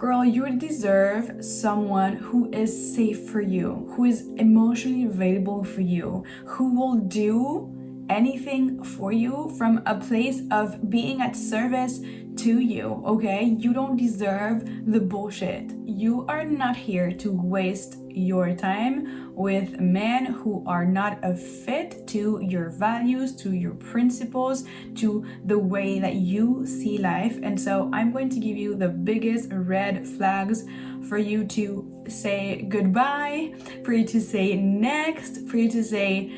Girl, you deserve someone who is safe for you, who is emotionally available for you, who will do anything for you from a place of being at service to you, okay? You don't deserve the bullshit. You are not here to waste your time with men who are not a fit to your values, to your principles, to the way that you see life. And so I'm going to give you the biggest red flags for you to say goodbye, for you to say next, for you to say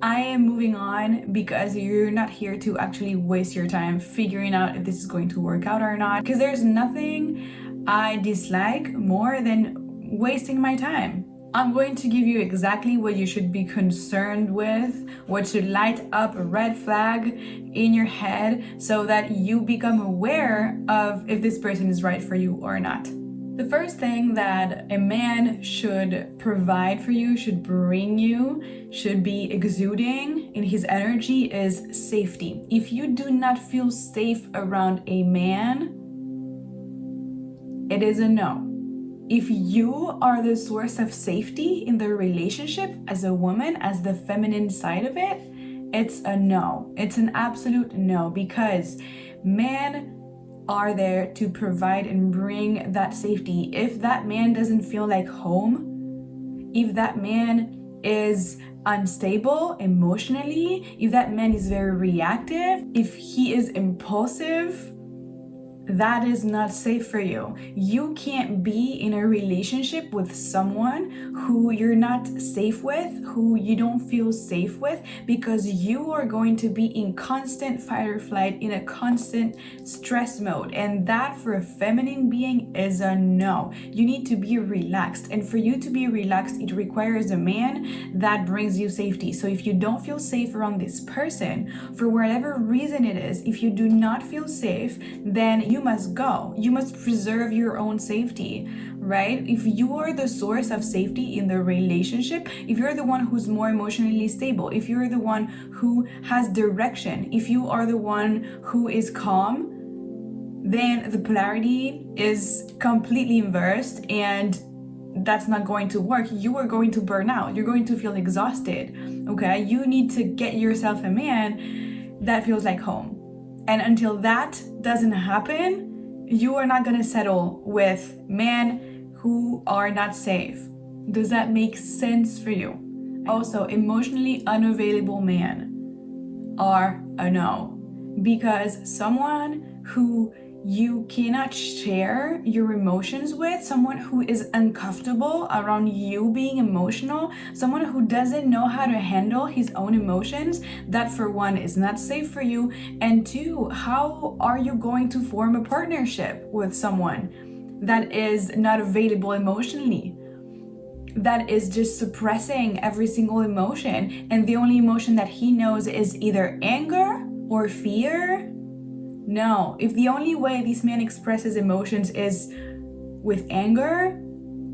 I am moving on, because you're not here to actually waste your time figuring out if this is going to work out or not. Because there's nothing I dislike more than wasting my time. I'm going to give you exactly what you should be concerned with, what should light up a red flag in your head so that you become aware of if this person is right for you or not. The first thing that a man should provide for you, should bring you, should be exuding in his energy is safety. If you do not feel safe around a man, it is a no. If you are the source of safety in the relationship as a woman, as the feminine side of it, it's a no. It's an absolute no, because men are there to provide and bring that safety. If that man doesn't feel like home, if that man is unstable emotionally, if that man is very reactive, if he is impulsive, that is not safe for you. You can't be in a relationship with someone who you're not safe with, who you don't feel safe with, because you are going to be in constant fight or flight, in a constant stress mode. And that for a feminine being is a no. You need to be relaxed. And for you to be relaxed, it requires a man that brings you safety. So if you don't feel safe around this person, for whatever reason it is, if you do not feel safe, then you must go. You must preserve your own safety, right? If you are the source of safety in the relationship, if you're the one who's more emotionally stable, if you're the one who has direction, if you are the one who is calm, then the polarity is completely inversed, and that's not going to work. You are going to burn out. You're going to feel exhausted, okay? You need to get yourself a man that feels like home. And until that doesn't happen, you are not going to settle with men who are not safe. Does that make sense for you? Also, emotionally unavailable men are a no, because someone who you cannot share your emotions with, someone who is uncomfortable around you being emotional, someone who doesn't know how to handle his own emotions, that for one is not safe for you, and two, how are you going to form a partnership with someone that is not available emotionally, that is just suppressing every single emotion, and the only emotion that he knows is either anger or fear? No, if the only way this man expresses emotions is with anger,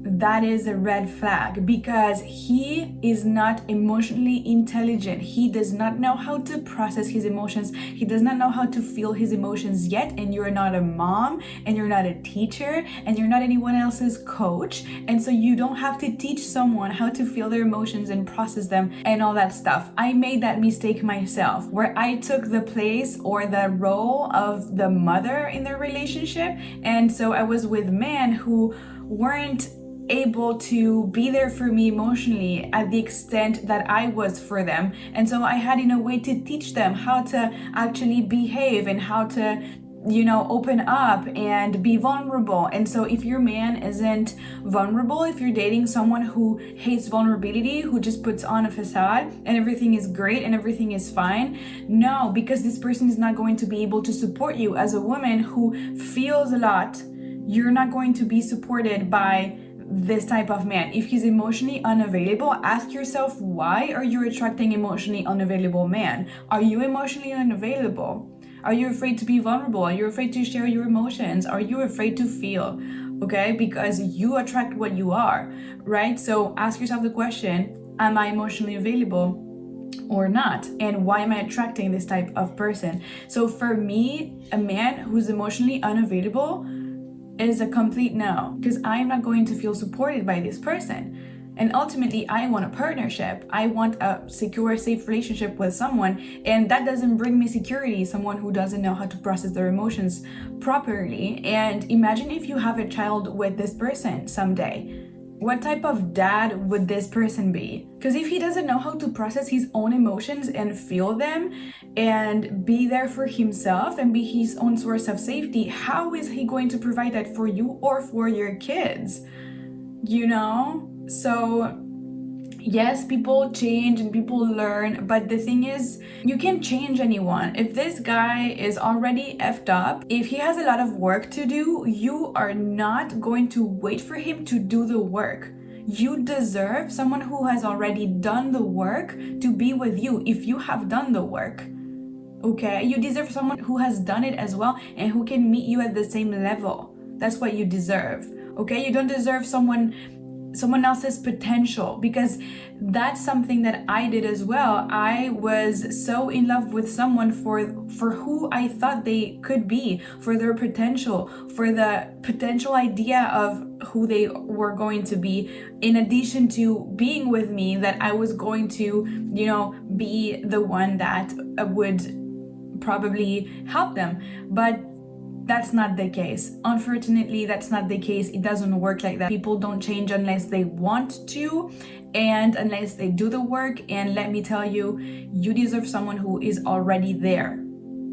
that is a red flag, because he is not emotionally intelligent. He does not know how to process his emotions. He does not know how to feel his emotions yet. And you're not a mom, and you're not a teacher, and you're not anyone else's coach. And so you don't have to teach someone how to feel their emotions and process them and all that stuff. I made that mistake myself, where I took the place or the role of the mother in the relationship. And so I was with men who weren't able to be there for me emotionally at the extent that I was for them. And so I had in a way to teach them how to actually behave and how to, open up and be vulnerable. And so if your man isn't vulnerable, if you're dating someone who hates vulnerability, who just puts on a facade and everything is great and everything is fine, no, because this person is not going to be able to support you. As a woman who feels a lot, you're not going to be supported by this type of man. If he's emotionally unavailable, ask yourself, why are you attracting emotionally unavailable man? Are you emotionally unavailable? Are you afraid to be vulnerable? Are you afraid to share your emotions? Are you afraid to feel? Okay, because you attract what you are, right? So ask yourself the question, am I emotionally available or not? And why am I attracting this type of person? So for me, a man who's emotionally unavailable, is a complete no, because I'm not going to feel supported by this person. And ultimately, I want a partnership. I want a secure, safe relationship with someone, and that doesn't bring me security, someone who doesn't know how to process their emotions properly. And imagine if you have a child with this person someday. What type of dad would this person be? Because if he doesn't know how to process his own emotions and feel them and be there for himself and be his own source of safety, how is he going to provide that for you or for your kids? You know? So yes, people change and people learn, but the thing is, you can't change anyone. If this guy is already effed up, if he has a lot of work to do, you are not going to wait for him to do the work. You deserve someone who has already done the work to be with you if you have done the work. Okay? You deserve someone who has done it as well and who can meet you at the same level. That's what you deserve. Okay? You don't deserve someone else's potential, because that's something that I did as well. I was so in love with someone for who I thought they could be, for their potential, for the potential idea of who they were going to be, in addition to being with me, that I was going to, be the one that would probably help them. But that's not the case. Unfortunately, that's not the case. It doesn't work like that. People don't change unless they want to and unless they do the work. And let me tell you, you deserve someone who is already there.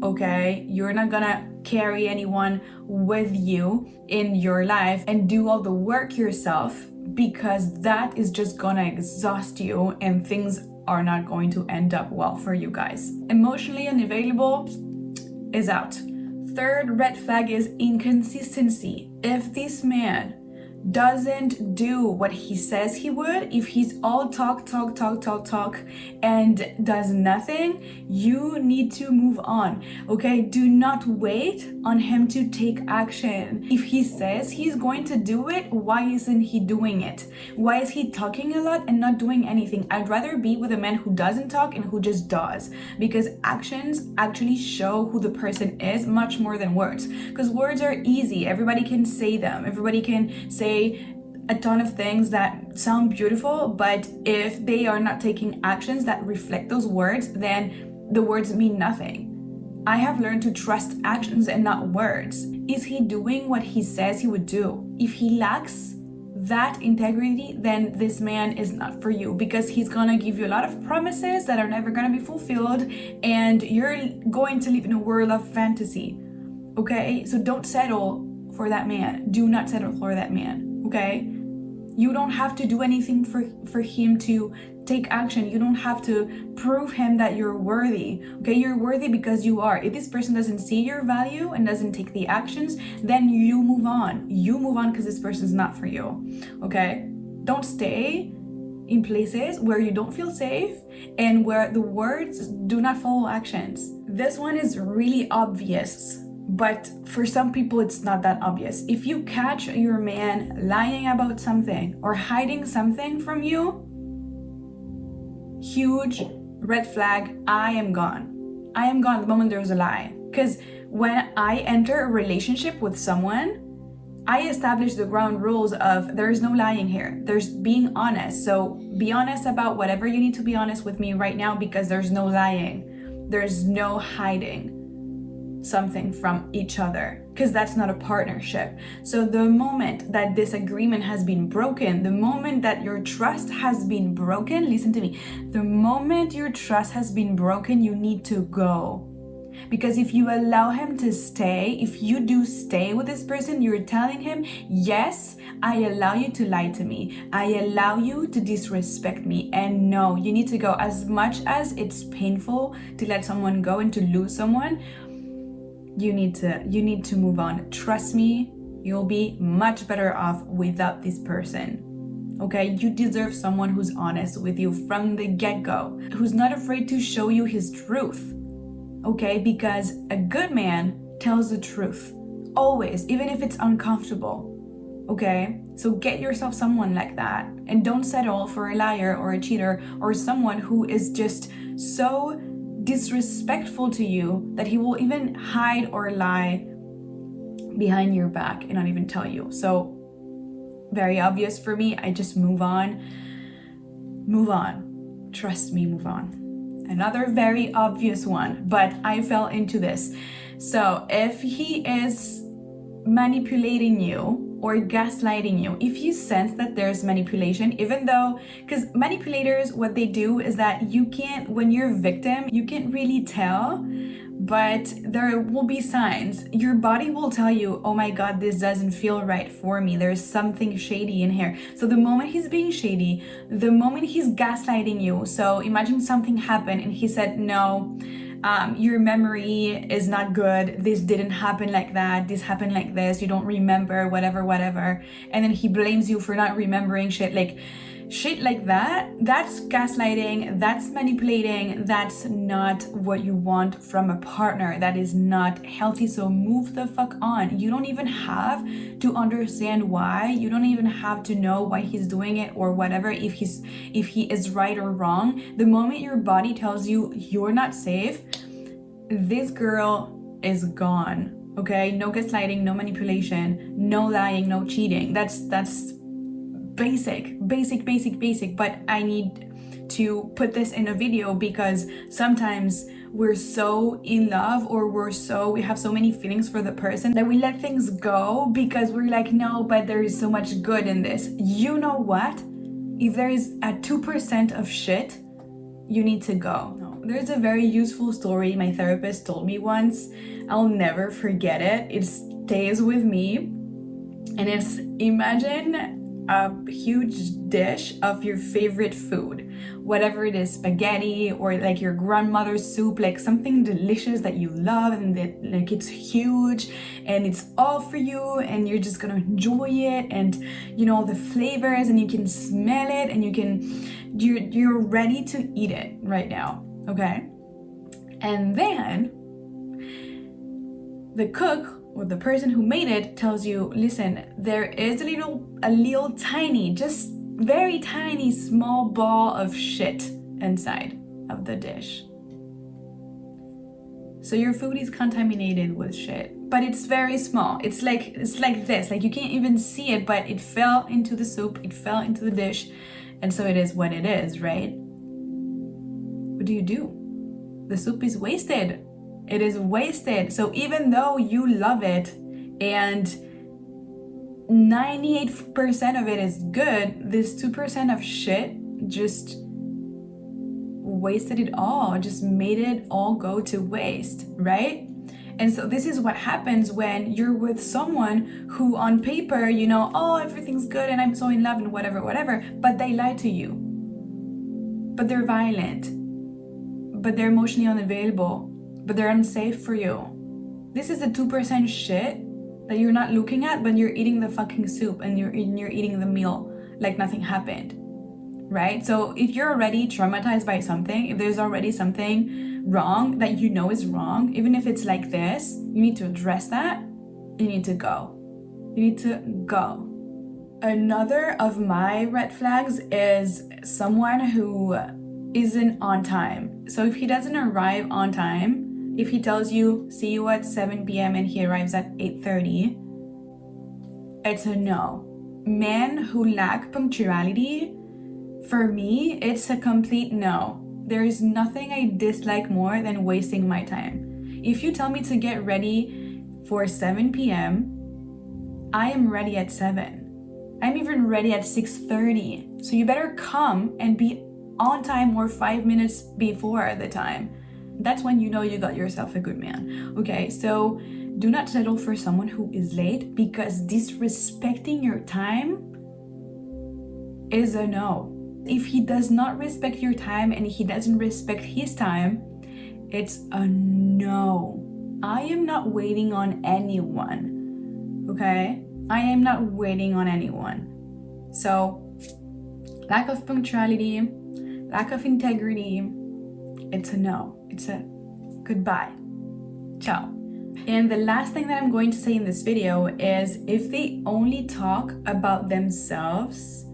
Okay? You're not gonna carry anyone with you in your life and do all the work yourself, because that is just gonna exhaust you and things are not going to end up well for you guys. Emotionally unavailable is out. Third red flag is inconsistency. If this man doesn't do what he says he would, if he's all talk and does nothing, you need to move on. Okay? Do not wait on him to take action. If he says he's going to do it, why isn't he doing it? Why is he talking a lot and not doing anything? I'd rather be with a man who doesn't talk and who just does, because actions actually show who the person is much more than words. Because words are easy, everybody can say them, everybody can say a ton of things that sound beautiful, but if they are not taking actions that reflect those words, then the words mean nothing. I have learned to trust actions and not words. Is he doing what he says he would do? If he lacks that integrity, then this man is not for you, because he's gonna give you a lot of promises that are never gonna be fulfilled, and you're going to live in a world of fantasy. Okay? So don't settle for that man. Do not settle for that man. Okay? You don't have to do anything for him to take action. You don't have to prove him that you're worthy. Okay? You're worthy because you are. If this person doesn't see your value and doesn't take the actions, then you move on. You move on, because this person's not for you. Okay? Don't stay in places where you don't feel safe and where the words do not follow actions. This one is really obvious, but for some people it's not that obvious. If you catch your man lying about something or hiding something from you, huge red flag. I am gone. I am gone the moment there's a lie. Because when I enter a relationship with someone, I establish the ground rules of there is no lying here. There's being honest. So be honest about whatever you need to be honest with me right now, because there's no lying. There's no hiding something from each other, because that's not a partnership. So the moment that this agreement has been broken, the moment that your trust has been broken, listen to me, the moment your trust has been broken, you need to go. Because if you allow him to stay, if you do stay with this person, you're telling him, yes, I allow you to lie to me. I allow you to disrespect me. And no, you need to go. As much as it's painful to let someone go and to lose someone, you need to move on. Trust me, you'll be much better off without this person. Okay? You deserve someone who's honest with you from the get-go, who's not afraid to show you his truth. Okay? Because a good man tells the truth. Always, even if it's uncomfortable. Okay? So get yourself someone like that. And don't settle for a liar or a cheater or someone who is just so disrespectful to you that he will even hide or lie behind your back and not even tell you. So very obvious for me. I just move on. Trust me, move on. Another very obvious one, but I fell into this. So if he is manipulating you or gaslighting you, if you sense that there's manipulation, even though, because manipulators, what they do is that you can't, when you're a victim, you can't really tell, but there will be signs. Your body will tell you, oh my God, this doesn't feel right for me. There's something shady in here. So the moment he's being shady, the moment he's gaslighting you, so imagine something happened and he said, no, your memory is not good. This didn't happen like that. This happened like this. You don't remember, whatever. And then he blames you for not remembering shit like that. That's gaslighting. That's manipulating. That's not what you want from a partner. That is not healthy. So move the fuck on. You don't even have to understand why. You don't even have to know why he's doing it or whatever, if he is right or wrong. The moment your body tells you you're not safe, this girl is gone. Okay? No gaslighting, no manipulation, no lying, no cheating. That's basic, but I need to put this in a video because sometimes we're so in love or we have so many feelings for the person that we let things go because we're like, no, but there is so much good in this. You know what? If there is a 2% of shit, you need to go. No. There's a very useful story my therapist told me once. I'll never forget it. It stays with me. And it's, imagine a huge dish of your favorite food, whatever it is, spaghetti or like your grandmother's soup, like something delicious that you love, and that like it's huge and it's all for you and you're just gonna enjoy it, and you know the flavors and you can smell it and you're ready to eat it right now, okay? And then the cook or the person who made it tells you, listen, there is a little tiny, just very tiny small ball of shit inside of the dish. So your food is contaminated with shit, but it's very small. It's like this, like you can't even see it, but it fell into the soup, it fell into the dish, and so it is what it is, right? What do? The soup is wasted. It is wasted. So even though you love it and 98% of it is good, this 2% of shit just wasted it all, just made it all go to waste, right? And so this is what happens when you're with someone who on paper, you know, oh, everything's good and I'm so in love and whatever, but they lie to you. But they're violent. But they're emotionally unavailable. But they're unsafe for you. This is the 2% shit that you're not looking at, but you're eating the fucking soup and you're eating the meal like nothing happened, right? So if you're already traumatized by something, if there's already something wrong that you know is wrong, even if it's like this, you need to address that. You need to go. You need to go. Another of my red flags is someone who isn't on time. So if he doesn't arrive on time, if he tells you, see you at 7 p.m. and he arrives at 8:30, it's a no. Men who lack punctuality, for me, it's a complete no. There is nothing I dislike more than wasting my time. If you tell me to get ready for 7 p.m., I am ready at 7. I'm even ready at 6:30. So you better come and be on time or 5 minutes before the time. That's when you know you got yourself a good man. Okay, so do not settle for someone who is late, because disrespecting your time is a no. If he does not respect your time and he doesn't respect his time, it's a no. I am not waiting on anyone. Okay? I am not waiting on anyone. So, lack of punctuality, lack of integrity, it's a no. It's a goodbye. Ciao. And the last thing that I'm going to say in this video is, if they only talk about themselves,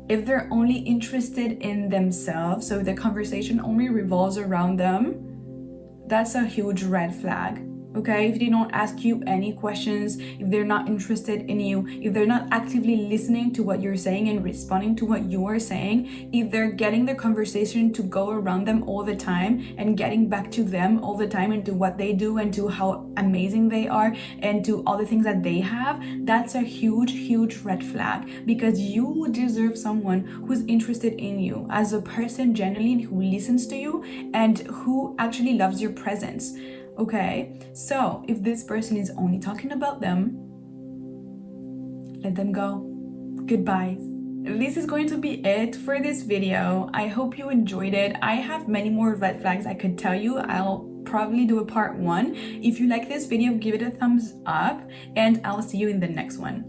if they're only interested in themselves, so the conversation only revolves around them, that's a huge red flag. Okay, if they don't ask you any questions, if they're not interested in you, if they're not actively listening to what you're saying and responding to what you are saying, if they're getting the conversation to go around them all the time and getting back to them all the time and to what they do and to how amazing they are and to all the things that they have, that's a huge red flag, because you deserve someone who's interested in you as a person generally, and who listens to you and who actually loves your presence. Okay, so if this person is only talking about them, let them go. Goodbye. This is going to be it for this video. I hope you enjoyed it. I have many more red flags I could tell you. I'll probably do a part 1. If you like this video, give it a thumbs up, and I'll see you in the next one.